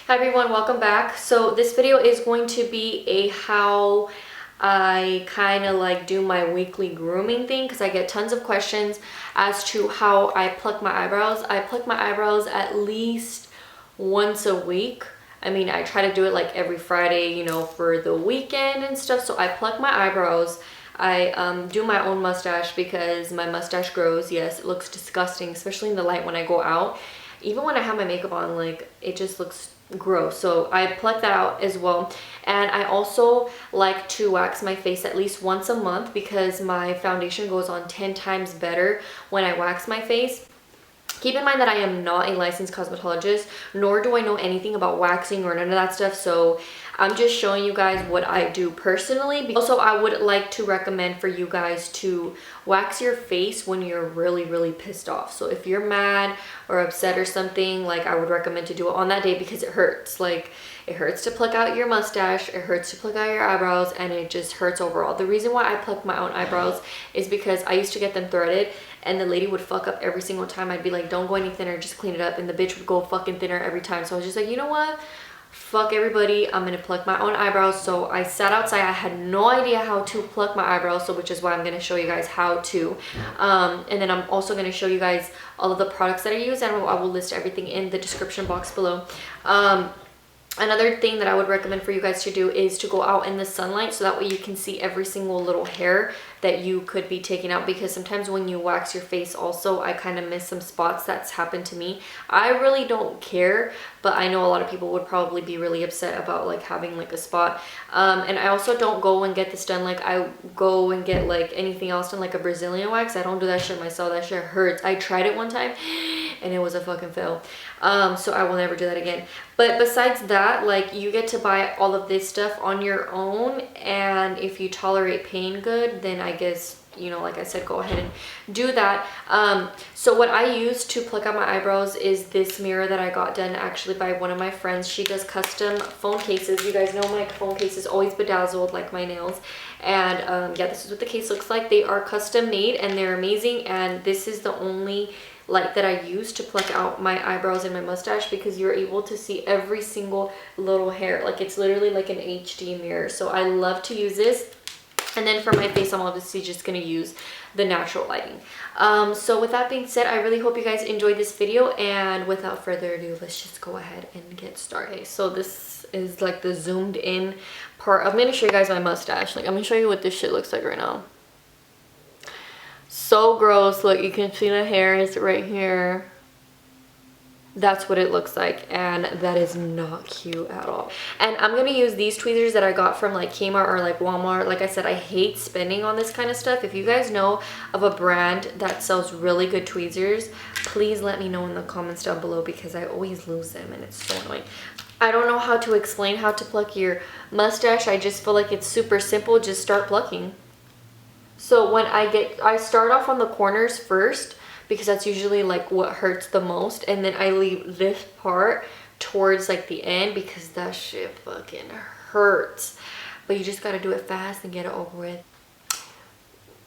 Hi everyone, welcome back. So this video is going to be a how I kind of like do my weekly grooming thing, because I get tons of questions as to how I pluck my eyebrows. I pluck my eyebrows at least once a week. I mean, I try to do it like every Friday, you know, for the weekend and stuff. So I pluck my eyebrows. I do my own mustache because my mustache grows. Yes, it looks disgusting, especially in the light when I go out. Even when I have my makeup on, like, it just looks gross. So I pluck that out as well. And I also like to wax my face at least once a month because my foundation goes on 10 times better when I wax my face. Keep in mind that I am not a licensed cosmetologist, nor do I know anything about waxing or none of that stuff. So I'm just showing you guys what I do personally. Also, I would like to recommend for you guys to wax your face when you're really pissed off. So if you're mad or upset or something, like, I would recommend to do it on that day because it hurts. Like, it hurts to pluck out your mustache, it hurts to pluck out your eyebrows, and it just hurts overall. The reason why I pluck my own eyebrows is because I used to get them threaded, and the lady would fuck up every single time. I'd be like, don't go any thinner, just clean it up, and the bitch would go fucking thinner every time. So I was just like, you know what? Fuck everybody, I'm gonna pluck my own eyebrows. So I sat outside. I had no idea how to pluck my eyebrows, so which is why I'm gonna show you guys how to. And then I'm also gonna show you guys all of the products that I use, and I will list everything in the description box below. Another thing that I would recommend for you guys to do is to go out in the sunlight, so that way you can see every single little hair that you could be taking out, because sometimes when you wax your face also, I kind of miss some spots. That's happened to me. I really don't care, but I know a lot of people would probably be really upset about like having like a spot. And I also don't go and get this done like I go and get like anything else done, like a Brazilian wax. I don't do that shit myself. That shit hurts. I tried it one time and it was a fucking fail. So I will never do that again. But besides that, like, you get to buy all of this stuff on your own, and if you tolerate pain good, then I guess, you know, like I said, go ahead and do that. So what I use to pluck out my eyebrows is this mirror that I got done actually by one of my friends. She does custom phone cases. You guys know my phone case is always bedazzled like my nails. And yeah, this is what the case looks like. They are custom made and they're amazing, and this is the only light that I use to pluck out my eyebrows and my mustache, because you're able to see every single little hair. Like, it's literally like an HD mirror. So I love to use this. And then for my face, I'm obviously just going to use the natural lighting. So with that being said, I really hope you guys enjoyed this video, and without further ado, let's just go ahead and get started. So this is like the zoomed in part. I'm going to show you guys my mustache. Like, I'm going to show you what this shit looks like right now. So gross. Look, you can see the hairs right here. That's what it looks like, and that is not cute at all. And I'm gonna use these tweezers that I got from like Kmart or like Walmart. Like I said, I hate spending on this kind of stuff. If you guys know of a brand that sells really good tweezers, please let me know in the comments down below, because I always lose them and it's so annoying. I don't know how to explain how to pluck your mustache. I just feel like it's super simple. Just start plucking. So when I start off on the corners first, because that's usually like what hurts the most, and then I leave this part towards like the end, because that shit fucking hurts. But you just gotta do it fast and get it over with.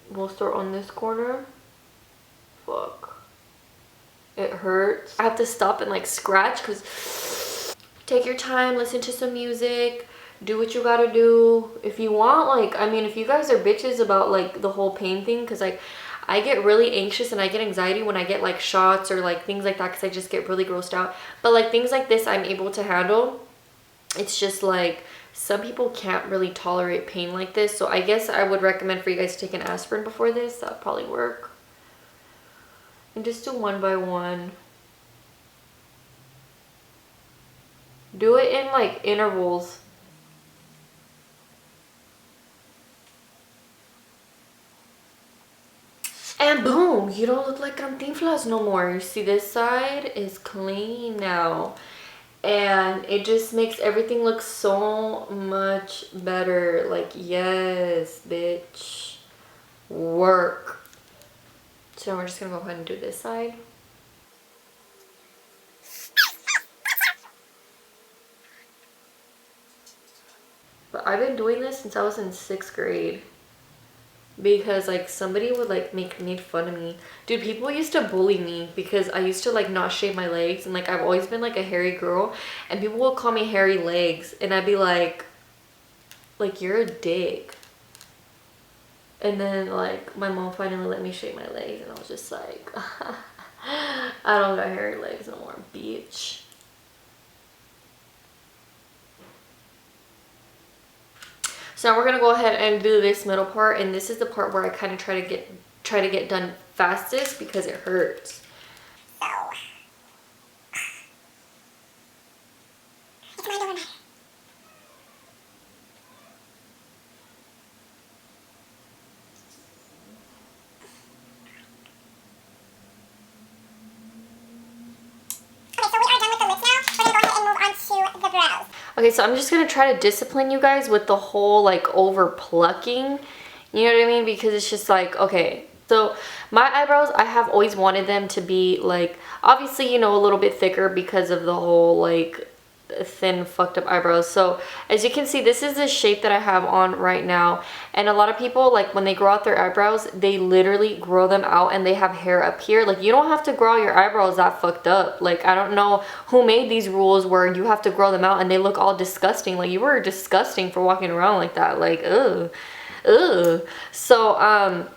We'll start on this corner. Fuck, it hurts. I have to stop and like scratch, because take your time, listen to some music, do what you gotta do. If you want, like, I mean, if you guys are bitches about like the whole pain thing, because like I get really anxious and I get anxiety when I get like shots or like things like that, because I just get really grossed out. But like things like this I'm able to handle. It's just like some people can't really tolerate pain like this. So I guess I would recommend for you guys to take an aspirin before this. That would probably work. And just do one by one. Do it in like intervals. And boom, you don't look like cantinflas no more. You see, this side is clean now. And it just makes everything look so much better. Like, yes, bitch. Work. So we're just gonna go ahead and do this side. But I've been doing this since I was in 6th grade. because like somebody would like made fun of me. Dude, people used to bully me because I used to like not shave my legs, and like I've always been like a hairy girl, and people would call me hairy legs, and I'd be like you're a dick. And then like my mom finally let me shave my legs, and I was just like I don't got hairy legs no more, bitch. So now we're gonna go ahead and do this middle part, and this is the part where I kind of try to get done fastest because it hurts. Okay, so I'm just gonna try to discipline you guys with the whole like over plucking, you know what I mean? Because it's just like, okay, so my eyebrows, I have always wanted them to be like, obviously, you know, a little bit thicker because of the whole like thin fucked up eyebrows. So as you can see, this is the shape that I have on right now, and a lot of people, like when they grow out their eyebrows, they literally grow them out and they have hair up here. Like you don't have to grow out your eyebrows that fucked up. Like I don't know who made these rules where you have to grow them out and they look all disgusting. Like you were disgusting for walking around like that. Like ugh, ugh. So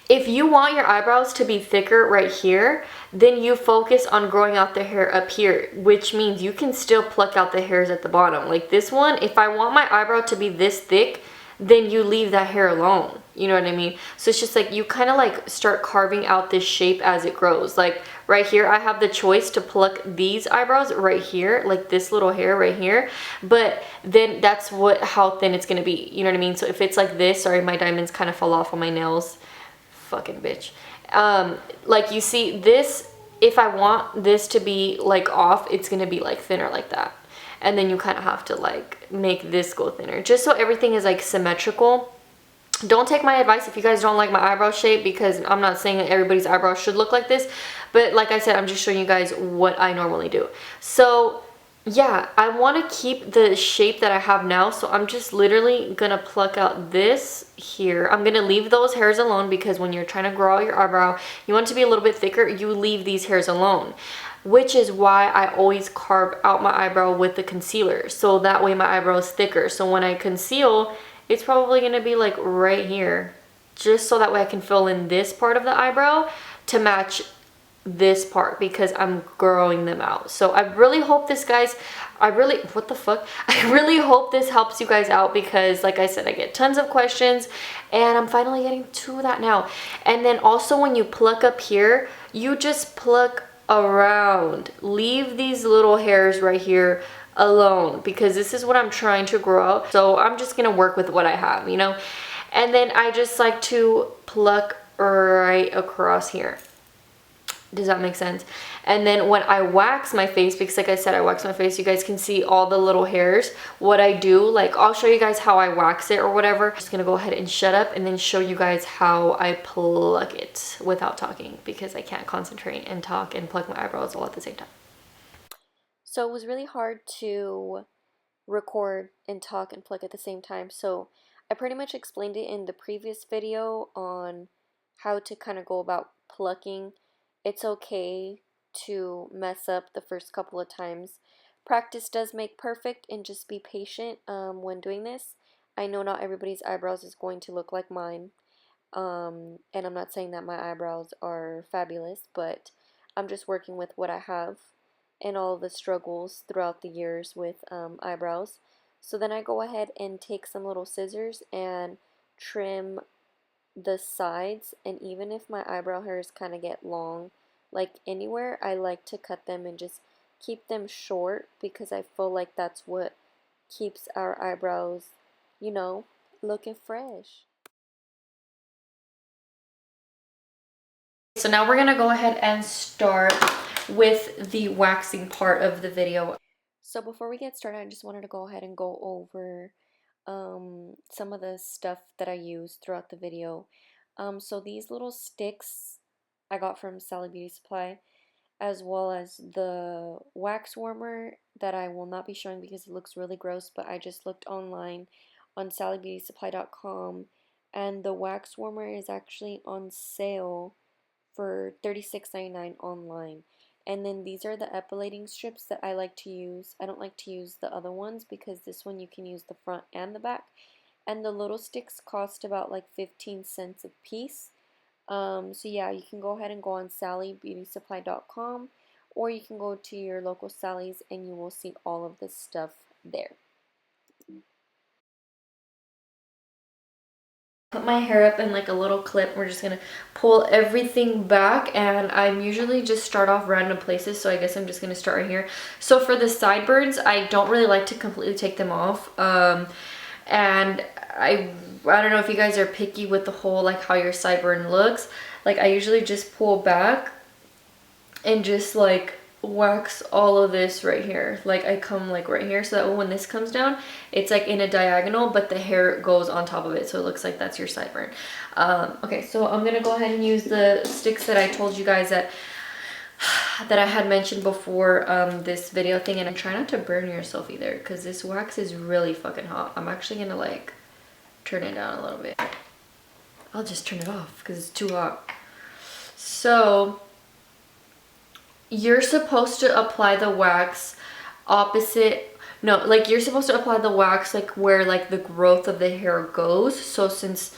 if you want your eyebrows to be thicker right here, then you focus on growing out the hair up here, which means you can still pluck out the hairs at the bottom. Like this one, if I want my eyebrow to be this thick, then you leave that hair alone. You know what I mean? So it's just like you kind of like start carving out this shape as it grows. Like right here, I have the choice to pluck these eyebrows right here, like this little hair right here. But then that's how thin it's gonna be. You know what I mean? So if it's like this, sorry, my diamonds kind of fall off on my nails. Fucking bitch. Like you see this, if I want this to be like off, it's gonna be like thinner like that, and then you kind of have to like make this go thinner just so everything is like symmetrical. Don't take my advice if you guys don't like my eyebrow shape, because I'm not saying that everybody's eyebrows should look like this, but like I said, I'm just showing you guys what I normally do. So yeah, I want to keep the shape that I have now, so I'm just literally gonna pluck out this here. I'm gonna leave those hairs alone because when you're trying to grow out your eyebrow, you want it to be a little bit thicker, you leave these hairs alone, which is why I always carve out my eyebrow with the concealer, so that way my eyebrow is thicker. So when I conceal, it's probably gonna be like right here, just so that way I can fill in this part of the eyebrow to match this part because I'm growing them out. So I really hope this, guys, what the fuck? I really hope this helps you guys out because like I said, I get tons of questions and I'm finally getting to that now. And then also when you pluck up here, you just pluck around. Leave these little hairs right here alone because this is what I'm trying to grow out. So I'm just gonna work with what I have, you know? And then I just like to pluck right across here. Does that make sense? And then when I wax my face, because like I said, I wax my face, you guys can see all the little hairs. What I do, like I'll show you guys how I wax it or whatever. I'm just gonna go ahead and shut up and then show you guys how I pluck it without talking because I can't concentrate and talk and pluck my eyebrows all at the same time. So it was really hard to record and talk and pluck at the same time. So I pretty much explained it in the previous video on how to kind of go about plucking. It's okay to mess up the first couple of times. Practice does make perfect, and just be patient when doing this. I know not everybody's eyebrows is going to look like mine. And I'm not saying that my eyebrows are fabulous, but I'm just working with what I have and all the struggles throughout the years with eyebrows. So then I go ahead and take some little scissors and trim the sides, and even if my eyebrow hairs kind of get long, like anywhere, I like to cut them and just keep them short because I feel like that's what keeps our eyebrows, you know, looking fresh. So now we're gonna go ahead and start with the waxing part of the video. So before we get started, I just wanted to go ahead and go over some of the stuff that I use throughout the video. So these little sticks I got from Sally Beauty Supply, as well as the wax warmer that I will not be showing because it looks really gross, but I just looked online on sallybeautysupply.com and the wax warmer is actually on sale for $36.99 online. And then these are the epilating strips that I like to use. I don't like to use the other ones because this one you can use the front and the back. And the little sticks cost about like 15 cents a piece. So yeah, you can go ahead and go on sallybeautysupply.com, or you can go to your local Sally's and you will see all of this stuff there. Put my hair up in like a little clip. We're just gonna pull everything back, and I'm usually just start off random places, so I guess I'm just gonna start right here. So for the sideburns, I don't really like to completely take them off, and I don't know if you guys are picky with the whole like how your sideburn looks. Like I usually just pull back and just like wax all of this right here. Like I come like right here, so that when this comes down, it's like in a diagonal, but the hair goes on top of it, so it looks like that's your sideburn. Okay, so I'm gonna go ahead and use the sticks that I told you guys that I had mentioned before this video thing, and try not to burn yourself either, because this wax is really fucking hot. I'm actually gonna like turn it down a little bit. I'll just turn it off because it's too hot. So you're supposed to apply the wax opposite, no, like you're supposed to apply the wax like where like the growth of the hair goes. So since,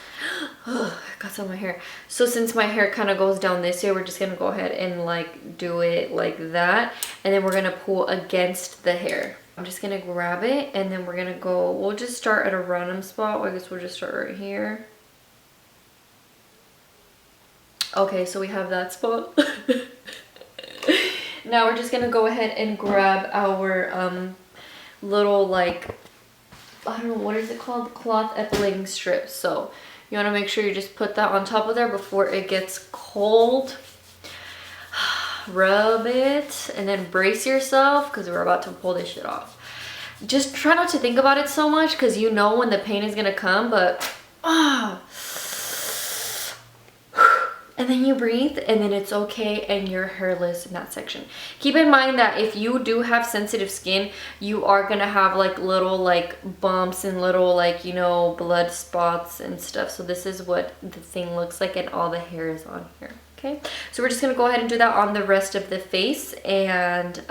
oh, I got some of my hair. So since my hair kind of goes down this way, we're just gonna go ahead and like do it like that. And then we're gonna pull against the hair. I'm just gonna grab it, and then we're gonna go, we'll just start at a random spot. Well, I guess we'll just start right here. Okay, so we have that spot. Now we're just gonna go ahead and grab our little like, I don't know, what is it called? Cloth epilating strips. So you wanna make sure you just put that on top of there before it gets cold. Rub it and then brace yourself because we're about to pull this shit off. Just try not to think about it so much because you know when the pain is gonna come, but and then you breathe, and then it's okay, and you're hairless in that section. Keep in mind that if you do have sensitive skin, you are gonna have like little like bumps and little like, you know, blood spots and stuff. So this is what the thing looks like, and all the hair is on here. Okay, so we're just gonna go ahead and do that on the rest of the face, and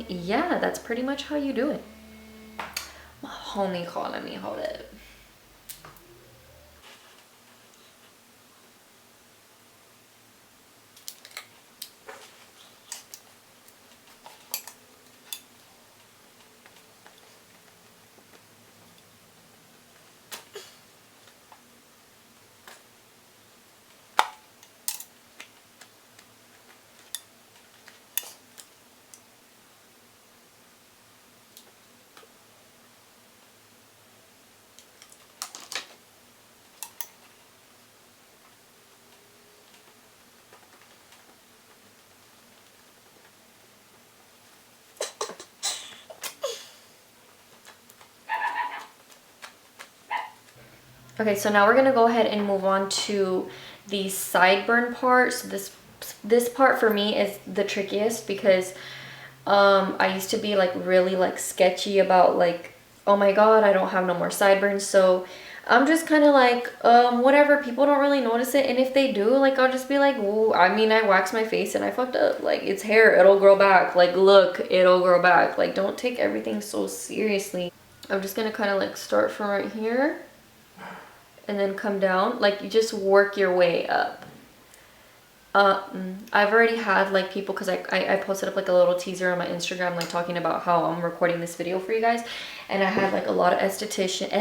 yeah, that's pretty much how you do it. My homie calling me, hold it. Okay, so now we're gonna go ahead and move on to the sideburn part. So this part for me is the trickiest because I used to be like really like sketchy about like, oh my god, I don't have no more sideburns. So I'm just kind of like, whatever, people don't really notice it, and if they do, like, I'll just be like, ooh, I mean, I waxed my face and I fucked up. Like, it's hair, it'll grow back. Like, look, it'll grow back. Like, don't take everything so seriously. I'm just gonna kind of like start from right here and then come down. Like, you just work your way up. I've already had like people, because I posted up like a little teaser on my Instagram, like talking about how I'm recording this video for you guys, and I had like a lot of estheticians,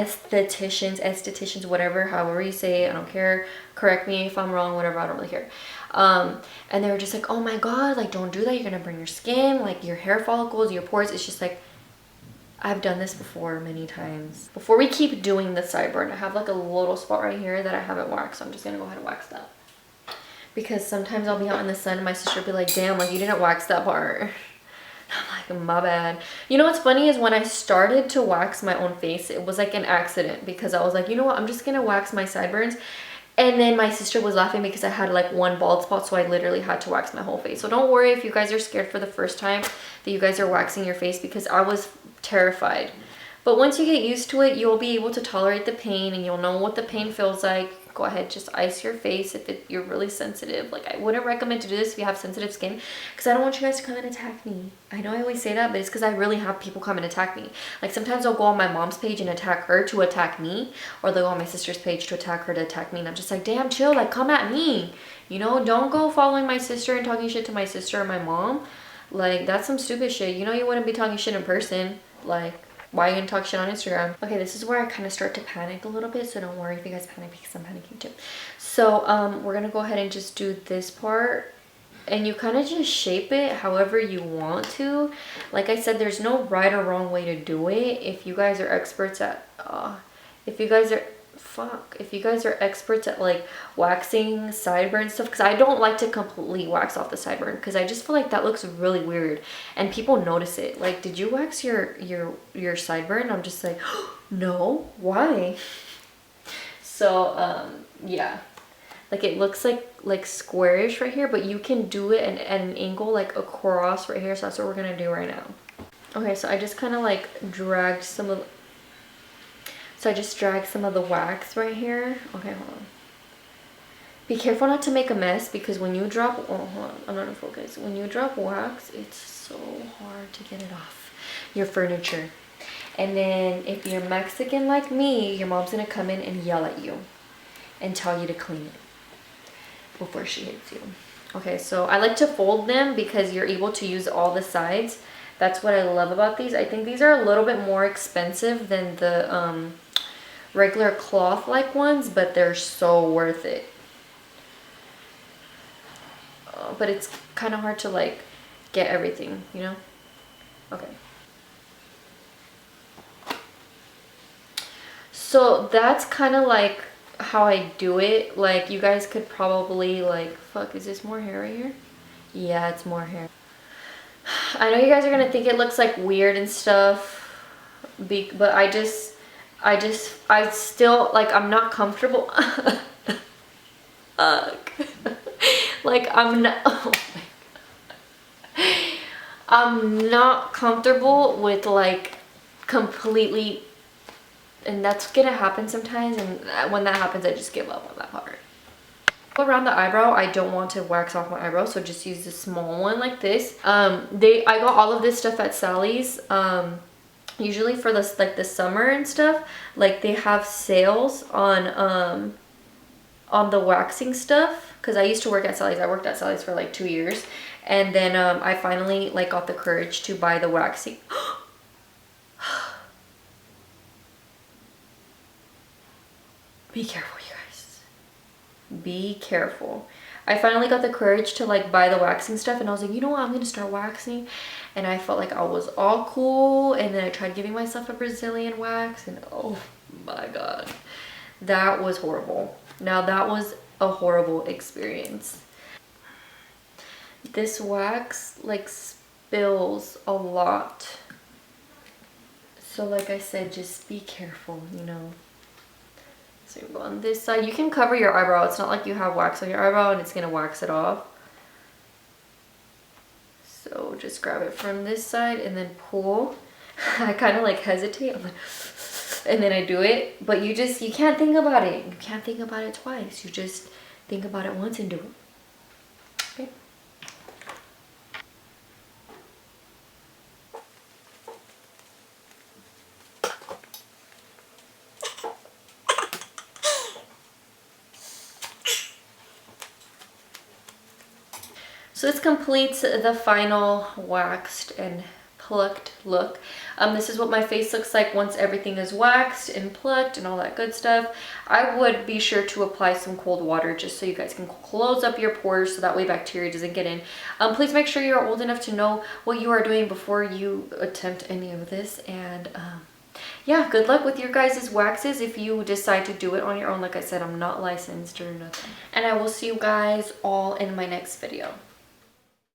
whatever, however you say it, I don't care, correct me if I'm wrong, whatever, I don't really care. And they were just like, oh my god, like, don't do that, you're gonna burn your skin, like your hair follicles, your pores. It's just like, I've done this before many times. Before we keep doing the sideburn, I have like a little spot right here that I haven't waxed, so I'm just gonna go ahead and wax that. Because sometimes I'll be out in the sun and my sister will be like, damn, like, you didn't wax that part. I'm like, my bad. You know what's funny is when I started to wax my own face, it was like an accident, because I was like, you know what, I'm just gonna wax my sideburns. And then my sister was laughing because I had like one bald spot, so I literally had to wax my whole face. So don't worry if you guys are scared for the first time that you guys are waxing your face, because I was terrified. But once you get used to it, you'll be able to tolerate the pain, and you'll know what the pain feels like. go ahead, just ice your face if you're really sensitive. Like, I wouldn't recommend to do this if you have sensitive skin, because I don't want you guys to come and attack me. I know I always say that, but it's because I really have people come and attack me. Like, sometimes they'll go on my mom's page and attack her to attack me, or they'll go on my sister's page to attack her to attack me, and I'm just like, damn, chill, like, come at me. You know, don't go following my sister and talking shit to my sister or my mom. Like, that's some stupid shit. You know you wouldn't be talking shit in person. Like, why are you gonna talk shit on Instagram? Okay, this is where I kind of start to panic a little bit, so don't worry if you guys panic, because I'm panicking too. So we're gonna go ahead and just do this part, and you kind of just shape it however you want to. Like I said, there's no right or wrong way to do it. If you guys are experts at if you guys are experts at like waxing sideburn stuff, because I don't like to completely wax off the sideburn, because I just feel like that looks really weird and people notice it. Like, did you wax your sideburn? I'm just like, no, why? So yeah, like it looks like squarish right here, but you can do it at an angle like across right here. So that's what we're gonna do right now. Okay, so I just kind of like dragged some of the wax right here. Okay, hold on. Be careful not to make a mess, because when you drop, oh, hold on, I'm not in focus. When you drop wax, it's so hard to get it off your furniture. And then if you're Mexican like me, your mom's gonna come in and yell at you and tell you to clean it before she hits you. Okay, so I like to fold them because you're able to use all the sides. That's what I love about these. I think these are a little bit more expensive than the regular cloth like ones, but they're so worth it. But it's kind of hard to like get everything, you know? Okay. So that's kind of like how I do it. Like, you guys could probably like, fuck, is this more hair right here? Yeah, it's more hair. I know you guys are gonna think it looks like weird and stuff, but I still, like, I'm not comfortable. Like, I'm not, oh my God. I'm not comfortable with like completely, and that's gonna happen sometimes, and when that happens I just give up on that part. Around the eyebrow, I don't want to wax off my eyebrow, so just use a small one like this. I got all of this stuff at Sally's. Usually for this, like the summer and stuff, like they have sales on the waxing stuff, because I used to work at Sally's. I worked at Sally's for like 2 years, and then I finally like got the courage to buy the waxing. Be careful, you guys. Be careful. I finally got the courage to like buy the waxing stuff, and I was like, you know what, I'm gonna start waxing. And I felt like I was all cool, and then I tried giving myself a Brazilian wax, and oh my God, that was horrible. Now that was a horrible experience. This wax like spills a lot, so like I said, just be careful, you know. So you go on this side. You can cover your eyebrow. It's not like you have wax on your eyebrow and it's gonna wax it off. So just grab it from this side and then pull. I kind of like hesitate. I'm like, and then I do it. But you can't think about it. You can't think about it twice. You just think about it once and do it. Okay. So this completes the final waxed and plucked look. This is what my face looks like once everything is waxed and plucked and all that good stuff. I would be sure to apply some cold water just so you guys can close up your pores, so that way bacteria doesn't get in. Please make sure you're old enough to know what you are doing before you attempt any of this. And yeah, good luck with your guys' waxes if you decide to do it on your own. Like I said, I'm not licensed or nothing. And I will see you guys all in my next video.